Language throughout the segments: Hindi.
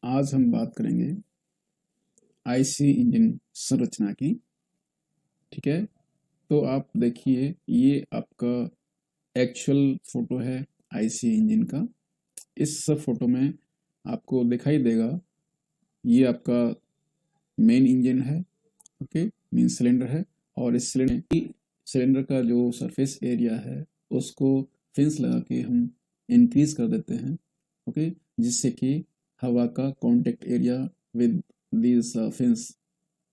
आज हम बात करेंगे आईसी इंजन संरचना की। ठीक है, तो आप देखिए ये आपका एक्चुअल फोटो है आईसी इंजन का। इस फोटो में आपको दिखाई देगा ये आपका मेन इंजन है। ओके, मेन सिलेंडर है और इस सिलेंडर का जो सरफेस एरिया है उसको फिंस लगा के हम इंक्रीज कर देते हैं। ओके, जिससे कि हवा का contact area with this fins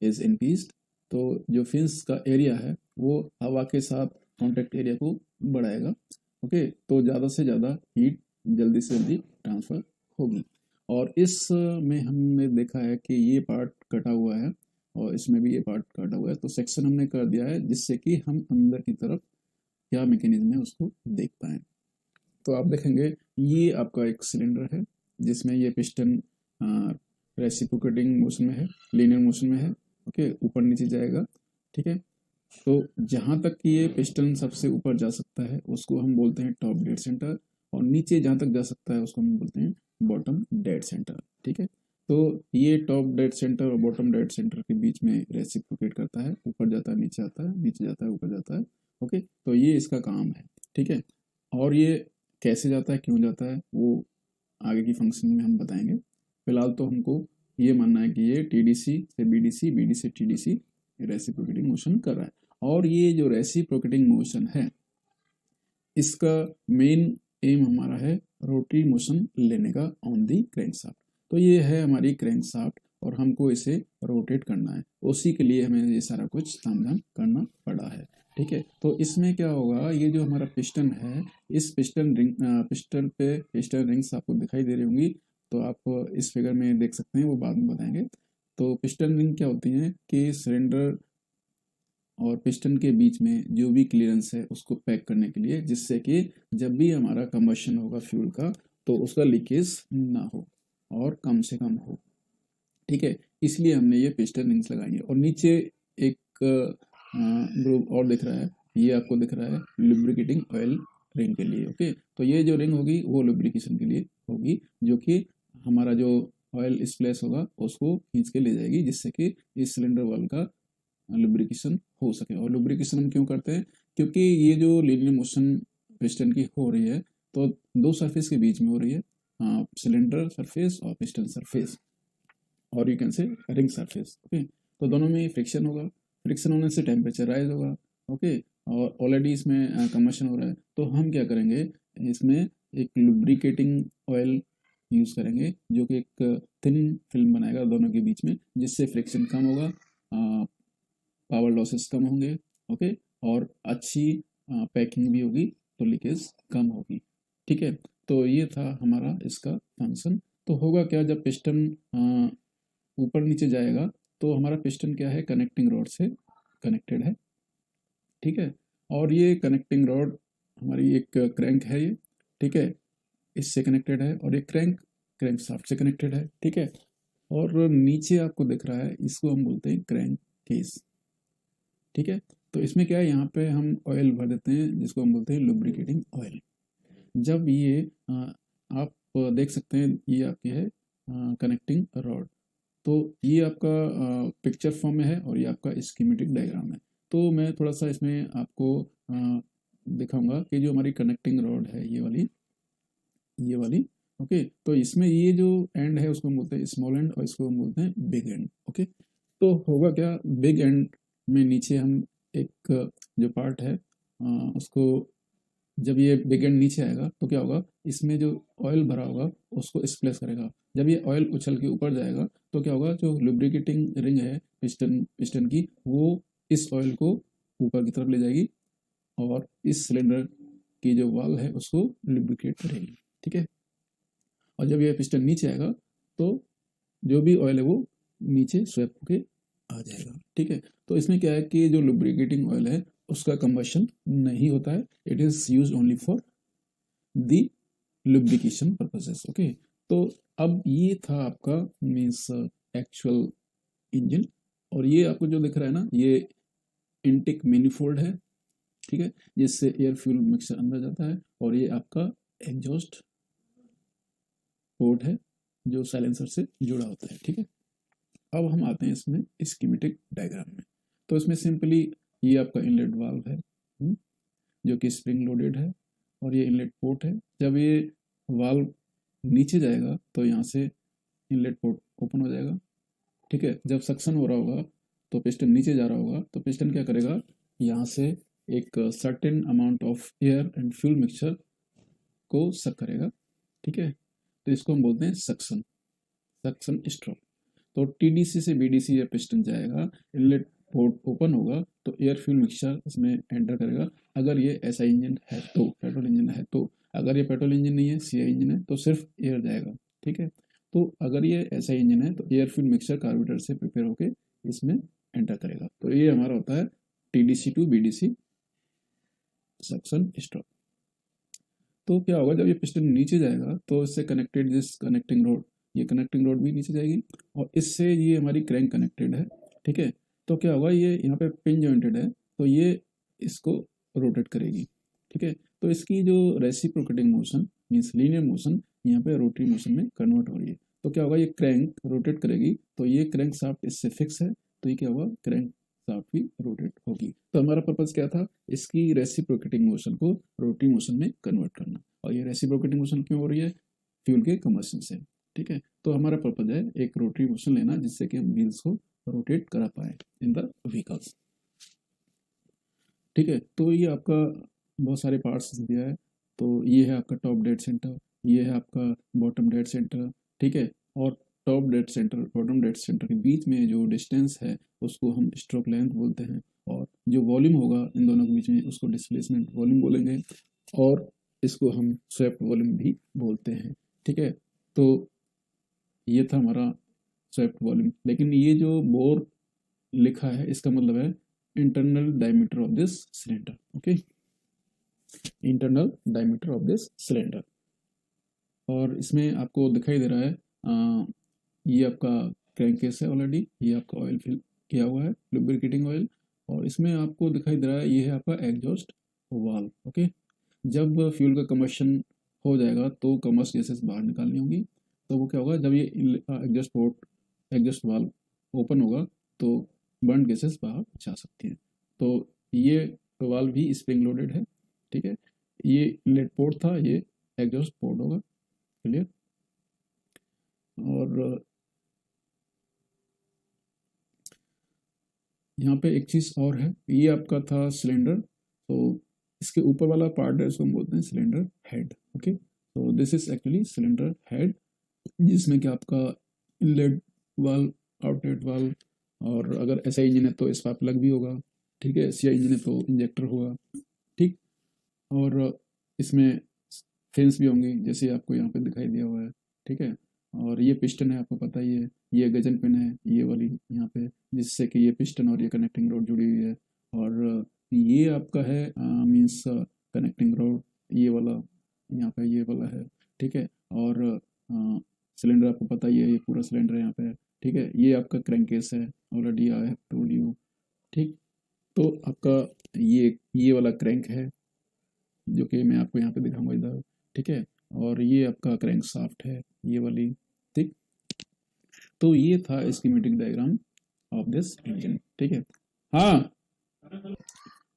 is increased. तो जो फिंस का एरिया है वो हवा के साथ कांटेक्ट एरिया को बढ़ाएगा। ओके, तो ज़्यादा से ज़्यादा हीट जल्दी से जल्दी ट्रांसफ़र होगी। और इस में हमने देखा है कि ये पार्ट कटा हुआ है और इसमें भी ये पार्ट कटा हुआ है, तो सेक्शन हमने कर दिया है जिससे कि हम अंदर की तरफ क्या मैकेनिज्म है उसको देख पाएँ। तो आप देखेंगे ये आपका एक सिलेंडर है जिसमें ये पिस्टन रेसिप्रोकेटिंग मोशन में है, लीनियर मोशन में है। ओके, ऊपर नीचे जाएगा। ठीक है, तो जहाँ तक कि ये पिस्टन सबसे ऊपर जा सकता है उसको हम बोलते हैं टॉप डेड सेंटर, और नीचे जहाँ तक जा सकता है उसको हम बोलते हैं बॉटम डेड सेंटर। ठीक है, तो ये टॉप डेड सेंटर और बॉटम डेड सेंटर के बीच में रेसिप्रोकेट करता है, ऊपर जाता है नीचे आता है, नीचे जाता है ऊपर जाता है। ओके, तो ये इसका काम है। ठीक है, और ये कैसे जाता है क्यों जाता है वो आगे की फंक्शन में हम बताएंगे। फिलहाल तो हमको ये मानना है कि ये टीडीसी से बीडीसी, बीडी से टीडीसी रेसिप्रोकेटिंग मोशन कर रहा है। और ये जो रेसिप्रोकेटिंग मोशन है इसका मेन एम हमारा है रोटरी मोशन लेने का ऑन दी क्रैंकशाफ्ट। तो ये है हमारी क्रैंकशाफ्ट और हमको इसे रोटेट करना है, उसी के लिए हमें ये सारा कुछ तामझाम करना पड़ा है। ठीक है, तो इसमें क्या होगा, ये जो हमारा पिस्टन है इस पिस्टन रिंग्स आपको दिखाई दे रही होंगी, तो आप इस फिगर में देख सकते हैं, वो बाद में बताएंगे। तो पिस्टन रिंग क्या होती हैं कि सिलेंडर और पिस्टन के बीच में जो भी क्लियरेंस है उसको पैक करने के लिए, जिससे कि जब भी हमारा कंबशन होगा फ्यूल का तो उसका लीकेज ना हो और कम से कम हो। ठीक है, इसलिए हमने ये पिस्टन रिंग्स लगाई है। और नीचे एक ग्रुप और दिख रहा है, ये आपको दिख रहा है लुब्रिकेटिंग ऑयल रिंग के लिए। ओके, तो ये जो रिंग होगी वो लुब्रिकेशन के लिए होगी, जो कि हमारा जो ऑयल स्प्लैश होगा उसको खींच के ले जाएगी, जिससे कि इस सिलेंडर वाल का लुब्रिकेशन हो सके। और लुब्रिकेशन हम क्यों करते हैं, क्योंकि ये जो लीनियर मोशन पिस्टन की हो रही है तो दो सरफेस के बीच में हो रही है, सिलेंडर सरफेस और पिस्टन सरफेस, और you can say ring surface. Okay, तो दोनों में फ्रिक्शन होगा, फ्रिक्शन होने से टेम्परेचर राइज होगा। ओके, और ऑलरेडी इसमें कंबशन हो रहा है, तो हम क्या करेंगे, इसमें एक लुब्रिकेटिंग ऑयल यूज़ करेंगे जो कि एक थिन फिल्म बनाएगा दोनों के बीच में, जिससे फ्रिक्शन कम होगा, पावर लॉसेस कम होंगे। ओके, और अच्छी पैकिंग भी होगी तो लीकेज कम होगी। ठीक है, तो ये था हमारा इसका फंक्शन। तो होगा क्या, जब पिस्टन ऊपर नीचे जाएगा तो हमारा पिस्टन क्या है, कनेक्टिंग रॉड से कनेक्टेड है। ठीक है, और ये कनेक्टिंग रॉड हमारी एक क्रैंक है ये। ठीक है, इससे कनेक्टेड है, और एक क्रैंक शाफ्ट से कनेक्टेड है। ठीक है, और नीचे आपको दिख रहा है इसको हम बोलते हैं क्रैंक केस। ठीक है, तो इसमें क्या है, यहाँ पे हम ऑयल भर देते हैं जिसको हम बोलते हैं लुब्रिकेटिंग ऑयल। जब ये आप देख सकते हैं ये आपकी है कनेक्टिंग रॉड। तो ये आपका पिक्चर फॉर्म में है और ये आपका स्कीमेटिक डायग्राम है। तो मैं थोड़ा सा इसमें आपको दिखाऊंगा कि जो हमारी कनेक्टिंग रॉड है ये वाली। ओके, तो इसमें ये जो एंड है उसको हम बोलते हैं स्मॉल एंड और इसको हम बोलते हैं बिग एंड। ओके, तो होगा क्या, बिग एंड में नीचे हम एक जो पार्ट है उसको, जब ये बिग एंड नीचे आएगा तो क्या होगा, इसमें जो ऑयल भरा होगा उसको स्प्लेश करेगा। जब ये ऑयल उछल के ऊपर जाएगा तो क्या होगा, जो लुब्रिकेटिंग रिंग है पिस्टन पिस्टन की, वो इस ऑयल को ऊपर की तरफ ले जाएगी और इस सिलेंडर की जो वाल है उसको लुब्रिकेट करेगी। ठीक है, और जब ये पिस्टन नीचे आएगा तो जो भी ऑयल है वो नीचे स्वेप होके आ जाएगा। ठीक है, तो इसमें क्या है कि जो लुब्रिकेटिंग ऑयल है उसका कंबशन नहीं होता है, it is use only for the lubrication purposes. Okay, तो अब ये था आपका मीन्स एक्चुअल इंजन। और ये आपको जो दिख रहा है ना, ये इनटेक मैनिफोल्ड है। ठीक है, जिससे एयर फ्यूल मिक्सर अंदर जाता है, और ये आपका एग्जॉस्ट पोर्ट है जो साइलेंसर से जुड़ा होता है। ठीक है, अब हम आते हैं इसमें स्कीमेटिक डायग्राम में। तो इसमें सिंपली ये आपका इनलेट वाल्व है, जो कि स्प्रिंग लोडेड है, और ये इनलेट पोर्ट है। जब ये वाल्व नीचे जाएगा तो यहाँ से इनलेट पोर्ट ओपन हो जाएगा। ठीक है, जब सक्शन हो रहा होगा तो पिस्टन नीचे जा रहा होगा, तो पिस्टन क्या करेगा, यहाँ से एक certain amount of air and fuel mixture को सक करेगा। ठीक है, तो इसको हम बोलते हैं सक्शन, सक्शन स्ट्रोक। तो टीडीसी से बीडीसी या पिस्टन जाएगा, इनलेट पोर्ट ओपन होगा तो एयर फ्यूल मिक्सचर इसमें एंटर करेगा। अगर ये ऐसा इंजन है तो, पेट्रोल इंजन है तो, अगर ये पेट्रोल इंजन नहीं है, सीआई इंजन है, तो सिर्फ एयर जाएगा। ठीक है, तो अगर ये ऐसा इंजन है तो एयर फ्यूल मिक्सचर कार्बोरेटर से प्रिपेयर होकर इसमें एंटर करेगा। तो ये हमारा होता है TDC to BDC suction stroke. तो क्या होगा, जब ये पिस्टन नीचे जाएगा तो इससे कनेक्टेड जिस कनेक्टिंग रोड, ये कनेक्टिंग रोड भी नीचे जाएगी, और इससे ये हमारी क्रैंक कनेक्टेड है। ठीक है, तो क्या होगा, ये यहाँ पे पिन जॉइंटेड है, तो ये इसको रोटेट करेगी। ठीक है, तो इसकी जो reciprocating motion means linear motion यहाँ पे रोटरी मोशन में कन्वर्ट हो रही है। तो क्या होगा, ये क्रैंक रोटेट करेगी, तो ये क्रैंक शाफ्ट इससे फिक्स है, तो ये क्या होगा, क्रैंक शाफ्ट भी रोटेट होगी। तो हमारा पर्पज क्या था, इसकी रेसिप्रोकेटिंग मोशन को रोटरी मोशन में कन्वर्ट करना। और ये रेसिप्रोकेटिंग मोशन क्यों हो रही है, फ्यूल के कंबशन से। ठीक है, तो हमारा पर्पज है एक रोटरी मोशन लेना, जिससे कि हम व्हील्स को रोटेट करा पाए इन द व्हीकल्स। ठीक है, तो ये आपका बहुत सारे पार्ट्स दिया है। तो ये है आपका टॉप डेड सेंटर, ये है आपका बॉटम डेड सेंटर। ठीक है, और top dead centre bottom dead centre के बीच में जो डिस्टेंस है उसको हम स्ट्रोक लेंथ बोलते हैं, और जो वॉल्यूम होगा इन दोनों के बीच में उसको डिस्प्लेसमेंट वॉल्यूम बोलेंगे, और इसको हम स्वेप्ट वॉल्यूम भी बोलते हैं। ठीक है, तो ये था हमारा स्वेप्ट वॉल्यूम। लेकिन ये जो बोर लिखा है इसका मतलब है internal diameter of this cylinder. Okay, internal diameter of this cylinder. और इसमें आपको दिखाई दे रहा है ये आपका क्रैंकेस है ऑलरेडी, ये आपका ऑयल फिल किया हुआ है, लुब्रिकेटिंग ऑयल, और इसमें आपको दिखाई दे रहा है ये है आपका एग्जॉस्ट वाल्व। ओके, जब फ्यूल का कम्बशन हो जाएगा तो कम्बस्ट गैसेस बाहर निकालनी होगी, तो वो क्या होगा, जब ये exhaust port exhaust valve open होगा तो बर्न गैसेस बाहर जा सकती हैं। तो ये वाल्व भी स्प्रिंग लोडेड है। ठीक है, ये इनलेट पोर्ट था, ये एग्जॉस्ट पोर्ट होगा। क्लियर। और यहाँ पे एक चीज़ और है, ये आपका था सिलेंडर, तो इसके ऊपर वाला पार्ट है इसको हम बोलते हैं सिलेंडर हेड। ओके, तो this is actually cylinder head, जिसमें कि आपका इनलेट वाल्व, आउटलेट वाल्व, और अगर ऐसा इंजन है तो स्पार्क प्लग भी होगा। ठीक है, सीआई इंजन है तो इंजेक्टर होगा। ठीक, और इसमें फिन्स भी होंगी जैसे आपको यहाँ पे दिखाई दिया हुआ है। ठीक है, और ये पिस्टन है, आपको पता ही है, ये गजन पिन है ये वाली यहाँ पे, जिससे कि ये पिस्टन और ये कनेक्टिंग रोड जुड़ी हुई है। और ये आपका है मीन्स कनेक्टिंग रोड, ये वाला यहाँ पे ये वाला है। ठीक है, और सिलेंडर आपको पता ही है, ये पूरा सिलेंडर यहाँ पे है। ठीक है, ये आपका क्रैंकेस है, already I have told you. ठीक, तो आपका ये वाला क्रैंक है, जो कि मैं आपको यहाँ पे दिखाऊंगा इधर। ठीक है, और ये आपका क्रैंक शाफ्ट है ये वाली। ठीक, तो ये था schematic diagram of this engine. ठीक है, हाँ,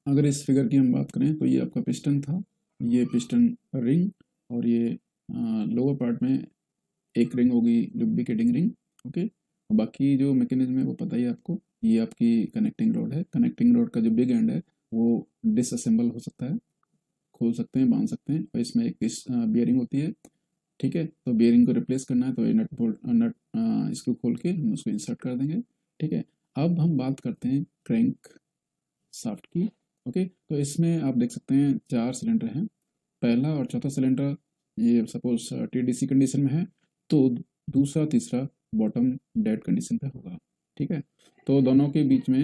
अगर इस फिगर की हम बात करें तो ये आपका पिस्टन था, ये पिस्टन रिंग, और ये लोअर पार्ट में एक रिंग होगी लुब्रिकेटिंग रिंग। ओके, बाकी जो मैकेनिज्म है वो पता ही है आपको, ये आपकी कनेक्टिंग रोड है। कनेक्टिंग रोड का जो बिग एंड है वो डिसअसेंबल हो सकता है, खोल सकते हैं, बांध सकते हैं, और इसमें एक बियरिंग होती है। ठीक है, तो बियरिंग को रिप्लेस करना है तो ये नट बोल्ट नट इसको खोल के हम उसको इंसर्ट कर देंगे। ठीक है, अब हम बात करते हैं क्रैंक शाफ्ट की। ओके, तो इसमें आप देख सकते हैं 4 सिलेंडर हैं, पहला और चौथा सिलेंडर ये सपोज टीडीसी कंडीशन में है, तो दूसरा तीसरा बॉटम डेड कंडीशन पे होगा। ठीक है, तो दोनों के बीच में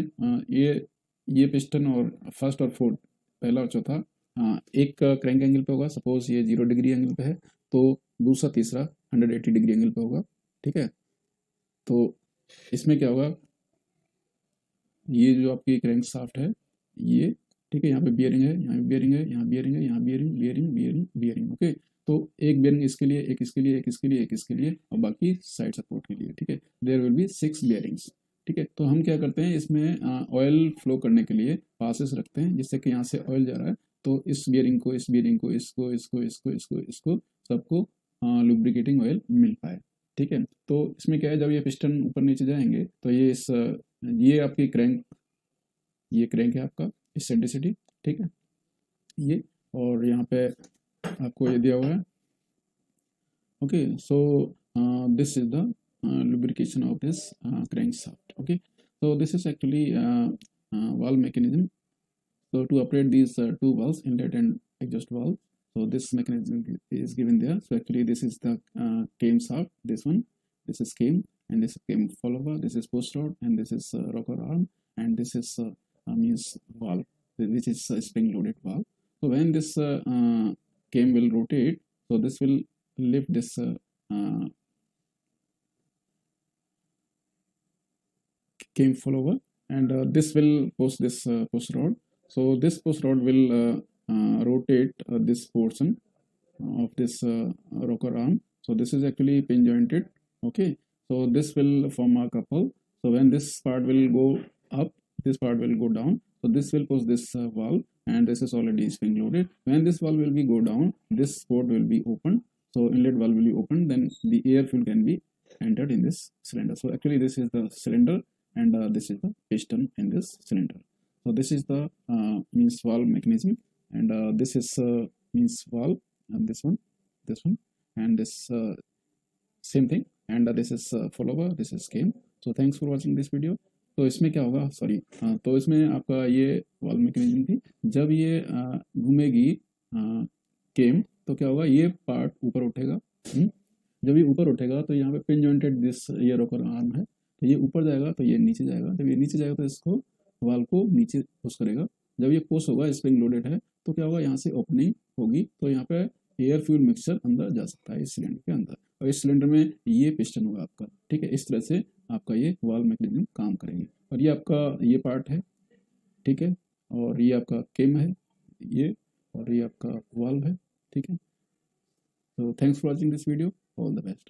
ये पिस्टन और फर्स्ट और फोर्थ, पहला और चौथा एक क्रैंक एंगल पे होगा, सपोज ये 0 डिग्री एंगल पे है, तो दूसरा तीसरा 180 डिग्री एंगल पे होगा। ठीक है, तो इसमें क्या होगा, ये जो आपकी क्रैंक शाफ्ट है ये, ठीक है, यहाँ पे बियरिंग है, यहाँ पे बियरिंग है, यहाँ बियरिंग है, यहाँ bearing bearing bearing bearing. Okay, तो एक बेयरिंग इसके लिए, एक इसके लिए, एक इसके लिए, एक इसके लिए, और बाकी साइड सपोर्ट के लिए, ठीक है। देयर विल बी 6 बेयरिंग्स, ठीक है। तो हम क्या करते हैं, इसमें ऑयल फ्लो करने के लिए पासेस रखते हैं, जिससे कि यहाँ से ऑयल जा रहा है तो इस बियरिंग को, इस बियरिंग को, इसको इसको इसको इसको इसको सबको लुब्रिकेटिंग ऑयल मिल पाए, ठीक है। तो इसमें क्या है, जब ये पिस्टन ऊपर नीचे जाएंगे तो ये आपकी क्रैंक, ये क्रैंक है आपका इसेंट्रिसिटी, ठीक है, ये, और यहाँ पे आपको ये दिया हुआ है, okay. So this is the lubrication of this crankshaft, okay। So this is actually valve mechanism. So to operate these two valves, inlet and exhaust valve, so this mechanism is given there. So actually this is the cam shaft, this is cam, and this is cam follower, this is post rod, and this is rocker arm, and this is means valve, which is spring loaded valve. So when this cam will rotate, so this will lift this cam follower, and this will push this push rod. So this push rod will rotate this portion of this rocker arm. So this is actually pin jointed, okay. So this will form a couple. So when this part will go up, this part will go down. So this will push this valve, and this is already spring loaded. When this valve will be go down, this port will be open. So inlet valve will be open, then the air fuel can be entered in this cylinder. So actually this is the cylinder, and this is the piston in this cylinder. So this is the means valve mechanism, and this is means valve, and this one, and this same thing, and this is follower, this is cam. So thanks for watching this video. तो इसमें क्या होगा, सॉरी, तो इसमें आपका ये वाल्व मैकेनिज्म थी, जब ये घूमेगी केम, तो क्या होगा, ये पार्ट ऊपर उठेगा, जब ये ऊपर उठेगा तो यहाँ पे पिन जॉइंटेड दिस ये रोकर आर्म है, तो ये ऊपर जाएगा तो ये नीचे जाएगा, जब ये नीचे जाएगा तो इसको वाल्व को नीचे पुश करेगा, जब ये पुश होगा, स्प्रिंग लोडेड है, तो क्या होगा, यहाँ से ओपनिंग होगी, तो यहाँ पे एयर फ्यूल मिक्सचर अंदर जा सकता है इस सिलेंडर के अंदर, और इस सिलेंडर में ये पिस्टन होगा आपका, ठीक है। इस तरह से आपका ये वाल्व मैकेनिज्म काम करेंगे, और ये आपका ये पार्ट है, ठीक है, और ये आपका केम है ये, और ये आपका वाल्व है, ठीक है। तो thanks for watching this video, all the best.